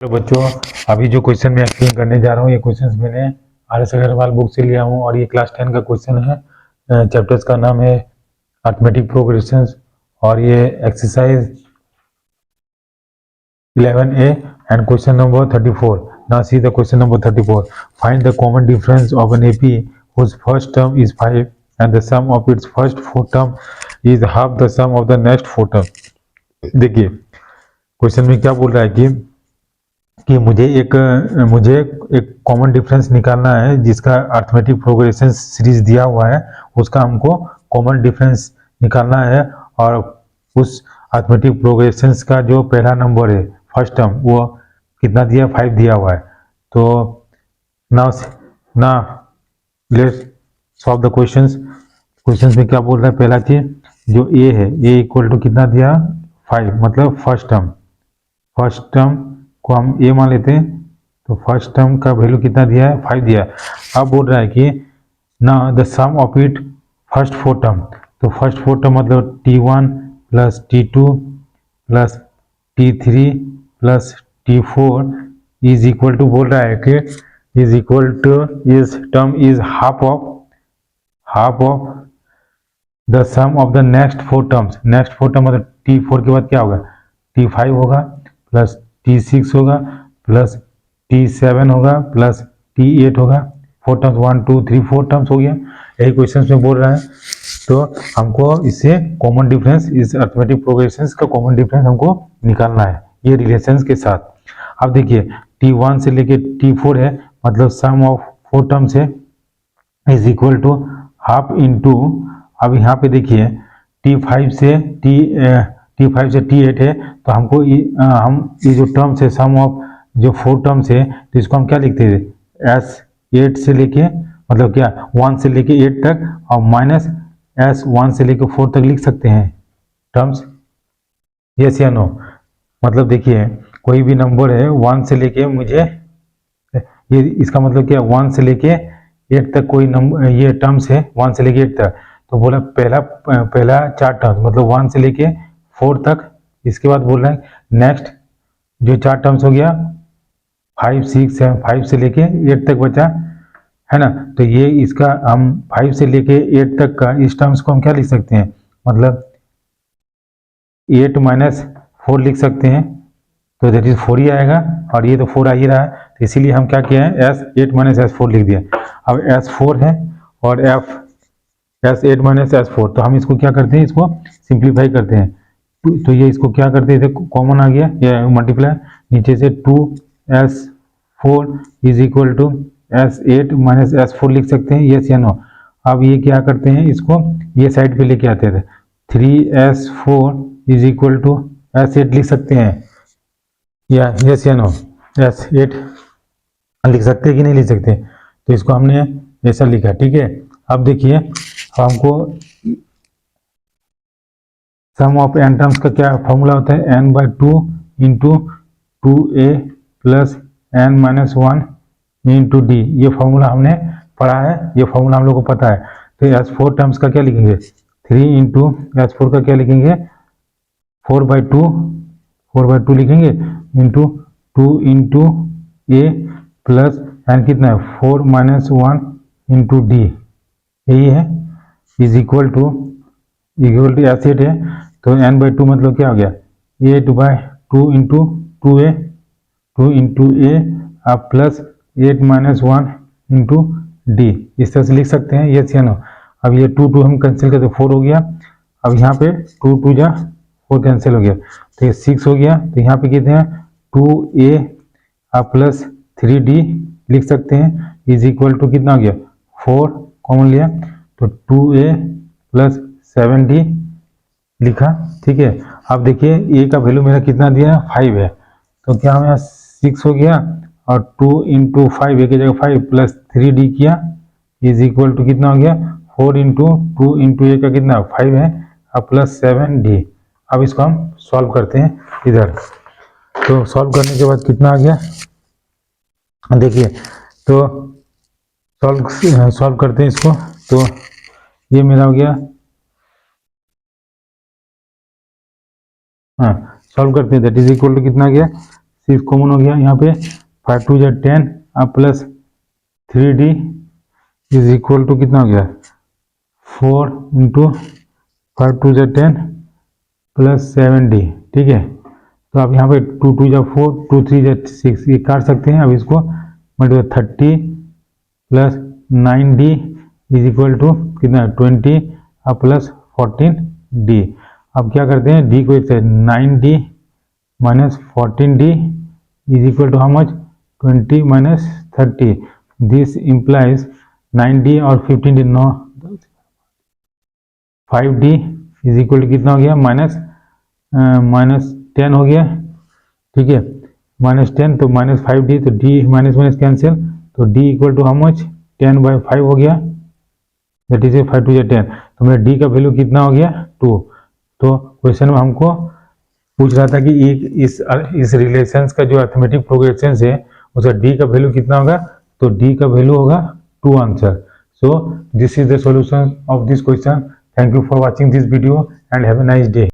तो बच्चों, अभी जो क्वेश्चन मैं एक्सप्लेन करने जा रहा हूँ, ये क्वेश्चंस मैंने RS अग्रवाल बुक से लिया हूँ और ये क्लास 10 का क्वेश्चन है। चैप्टर्स का नाम है अर्थमेटिक प्रोग्रेशंस और ये exercise 11A and question number 34. Now see the question number 34. Find the common difference of an AP whose first term is 5 and the sum of its first 4 term is half the sum of the next 4 term. देखिए question में क्या बोल रहा है कि मुझे एक common difference निकालना है जिसका अर्थमेटिक प्रोग्रेशन सीरीज दिया हुआ है, उसका हमको कॉमन डिफरेंस निकालना है और उस अर्थमेटिक प्रोग्रेशन का जो पहला नंबर है फर्स्ट टर्म वो कितना दिया, 5 दिया हुआ है। तो ना लेट्स सॉल्व द क्वेश्चंस में क्या बोल रहा है, पहला चीज जो ए है, ए इक्वल टू कितना दिया, 5, मतलब फर्स्ट टर्म को हम ए मान लेते हैं, तो फर्स्ट टर्म का वैल्यू कितना दिया है, 5 दिया है। अब बोल रहा है कि ना the sum of it first 4 term, तो फर्स्ट 4 टर्म मतलब T1 plus T2 plus T3 plus T4 is equal to, बोल रहा है कि इज इक्वल टू इस term is half of the sum of the next 4 terms. Next 4 term मतलब T4 के बाद क्या होगा, T5 होगा प्लस T6 होगा प्लस T7 होगा प्लस T8 होगा। 4 टर्म्स 1 2 3 4 टर्म्स हो गया, यही क्वेश्चन में बोल रहा है। तो हमको इससे कॉमन डिफरेंस, इस अर्थमेटिक प्रोग्रेशंस का कॉमन डिफरेंस हमको निकालना है ये रिलेशंस के साथ। अब देखिए T1 से लेके T4 है, मतलब सम ऑफ 4 टर्म्स है is equal to half into, अब यहाँ पे देखिए T5 से T8 है, तो हमको हम ये जो टर्म्स है सम ऑफ जो 4 टर्म्स है, तो इसको हम क्या लिखते थे, S8 से लेके मतलब क्या 1 से लेके 8 तक और माइनस S1 से लेके 4 तक लिख सकते हैं टर्म्स, यस या नो। मतलब देखिए कोई भी नंबर है 1 से लेके मुझे ये, इसका मतलब क्या 1 से लेके 8 तक कोई नंबर, ये टर्म्स है 1 से लेके 8 तक, तो बोला पहला 4 टर्म्स मतलब 1 से लेके 4 तक। इसके बाद बोल रहे हैं नेक्स्ट जो 4 टर्म्स हो गया 5 6 7, 5 से लेके 8 तक बचा है ना, तो ये इसका हम 5 से लेके 8 तक का इस टर्म्स को हम क्या लिख सकते हैं, मतलब 8 माइनस 4 लिख सकते हैं, तो दैट इज 4 ही आएगा और ये तो 4 आ ही रहा है, तो इसीलिए हम क्या किया है S8 माइनस S4 लिख दिया। अब S4 है और S8 माइनस S4, तो हम इसको क्या करते हैं, इसको सिंप्लीफाई करते हैं, तो ये इसको क्या करते हैं, कॉमन आ गया, ये मल्टीप्लाई नीचे से 2S4 is equal to S8 minus S4 लिख सकते हैं, यस या नो। अब ये क्या करते हैं, इसको ये साइड पे लेके आते थे, 3S4 is equal to S8 लिख सकते हैं, या यस या नो, S8 लिख सकते हैं कि नहीं लिख सकते, तो इसको हमने ऐसा लिखा, ठीक है। अब देखिए हमको सम ऑफ एन टर्म्स का क्या फॉर्मूला होता है, n/2 into 2a plus n minus 1 into D, ये फॉर्मूला हमने पढ़ा है, ये फॉर्मूला हम लोग को पता है। तो S4 टर्म्स का क्या लिखेंगे, 3 इंटू S4 का क्या लिखेंगे, 4/2 लिखेंगे into 2 into a plus n कितना है 4 माइनस 1 इंटू डी, यही है, इज इक्वल टू S8 है, तो n/2 मतलब क्या हो गया 8/2 इंटू 2 इंटू ए आप प्लस 8 माइनस 1 इंटू डी, इस तरह से लिख सकते हैं, यस या नो। अब ये 2 हम कैंसिल करते 4 हो गया, अब यहाँ पे 2 2 जा 4 कैंसिल हो गया, तो ये 6 हो गया, तो यहाँ पे कितने हैं 2a आप प्लस 3d लिख सकते हैं, इज इक्वल टू कितना हो गया 4 कॉमन लिया, तो 2a प्लस 7d लिखा, ठीक है। अब देखिए a का वैल्यू मेरा कितना दिया है 5 है, तो क्या हमें 6 हो गया और 2 इंटू 5 एक जगह 5 प्लस 3d किया इज इक्वल टू कितना हो गया 4 इंटू 2 इंटू ए का कितना 5 है और प्लस 7d। अब इसको हम सॉल्व करते हैं इधर, तो सॉल्व करने के बाद कितना आ गया देखिए, तो सॉल्व करते हैं इसको, तो ये मेरा हो गया, हाँ सॉल्व करते हैं, दैट इज इक्वल टू कितना गया 6 कॉमन हो गया यहाँ पे, 5 2 जा 10 अब plus 3d is equal to कितना हो गया 4 इंटू 5 2 जा 10 प्लस 7d। ठीक है, तो आप यहाँ पे 2 2 जा 4 2 3 जा 6 ये काट सकते हैं। अब इसको मतलब 30 plus 9d is equal to कितना 20 अब प्लस 14d। अब क्या करते हैं d को एक 9d minus 14d is equal to how much 20 minus 30। This implies 9d और 15d 9 5d is equal to कितना हो गया माइनस 10 हो गया। ठीक है, माइनस 10 तो माइनस 5d तो d माइनस माइनस कैंसिल तो d equal to how much 10/5 हो गया, दैट इज 5 2 10। तो मेरा d का वैल्यू कितना हो गया 2। तो क्वेश्चन में हमको पूछ रहा था कि इस रिलेशंस का जो अर्थमेटिक प्रोग्रेशन है उसका d का वैल्यू कितना होगा, तो d का वैल्यू होगा 2 answer. So this is the solution of this question. Thank you for watching this video and have a nice day.